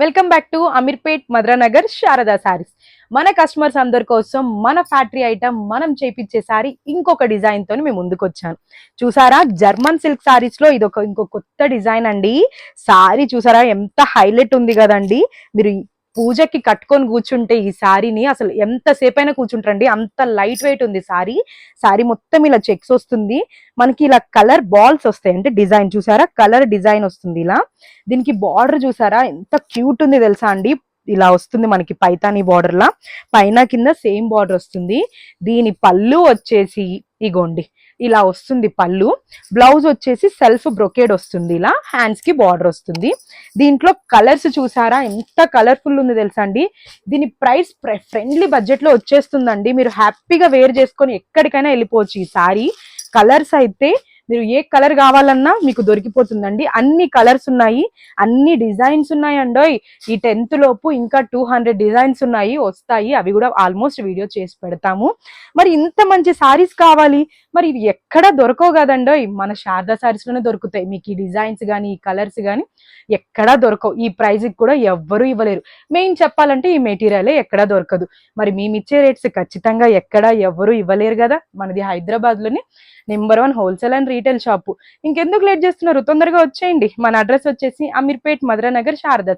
Welcome back to Ameerpet Madhuranagar Sharada Sarees. మన customers అందరి కోసం మన ఫ్యాక్టరీ ఐటమ్ మనం చేపించే సారీ ఇంకొక డిజైన్ తోని మేము ముందుకు వచ్చాను. చూసారా, జర్మన్ సిల్క్ సారీస్ లో ఇది ఇంకో కొత్త డిజైన్ అండి. సారీ చూసారా ఎంత హైలైట్ ఉంది కదండి. మీరు పూజకి కట్టుకొని కూర్చుంటే ఈ సారీని అసలు ఎంతసేపు అయినా కూర్చుంటారండి, అంత లైట్ వెయిట్ ఉంది సారీ. సారీ మొత్తం ఇలా చెక్స్ వస్తుంది, మనకి ఇలా కలర్ బాల్స్ వస్తాయి, అంటే డిజైన్ చూసారా కలర్ డిజైన్ వస్తుంది ఇలా. దీనికి బార్డర్ చూసారా ఎంత క్యూట్ ఉంది తెలుసా అండి. ఇలా వస్తుంది మనకి పైతానీ బార్డర్ లా, పైన కింద సేమ్ బార్డర్ వస్తుంది. దీని పళ్ళు వచ్చేసి ఇగోండి ఇలా వస్తుంది పళ్ళు. బ్లౌజ్ వచ్చేసి సెల్ఫ్ బ్రొకేడ్ వస్తుంది, ఇలా హ్యాండ్స్ కి బార్డర్ వస్తుంది. దీంట్లో కలర్స్ చూసారా ఎంత కలర్ఫుల్ ఉంది తెలుసా అండి. దీని ప్రైస్ ఫ్రెండ్లీ బడ్జెట్ లో వచ్చేస్తుందండి. మీరు హ్యాపీగా వేర్ చేసుకొని ఎక్కడికైనా వెళ్ళిపోవచ్చు. ఈ సారీ కలర్స్ అయితే మీరు ఏ కలర్ కావాలన్నా మీకు దొరికిపోతుందండి. అన్ని కలర్స్ ఉన్నాయి, అన్ని డిజైన్స్ ఉన్నాయి అండోయ్. ఈ 10th లోపు ఇంకా 200 డిజైన్స్ ఉన్నాయి, వస్తాయి. అవి కూడా ఆల్మోస్ట్ వీడియో చేసి పెడతాము. మరి ఇంత మంచి సారీస్ కావాలి, మరి ఇవి ఎక్కడ దొరకవు కదండోయ్. మన శారదా సారీస్ లోనే దొరుకుతాయి. మీకు ఈ డిజైన్స్ కానీ ఈ కలర్స్ కానీ ఎక్కడా దొరకవు. ఈ ప్రైస్ కూడా ఎవ్వరూ ఇవ్వలేరు. మెయిన్ చెప్పాలంటే ఈ మెటీరియలే ఎక్కడా దొరకదు. మరి మేము ఇచ్చే రేట్స్ ఖచ్చితంగా ఎక్కడా ఎవ్వరూ ఇవ్వలేరు కదా. మనది హైదరాబాద్ లోని number 1 wholesale and retail shop. ఇంకెందుకు లేట్ చేస్తున్నారు, తొందరగా వచ్చేయండి. మన అడ్రస్ వచ్చేసి అమీర్పేట్ మద్రానగర్ శారదా.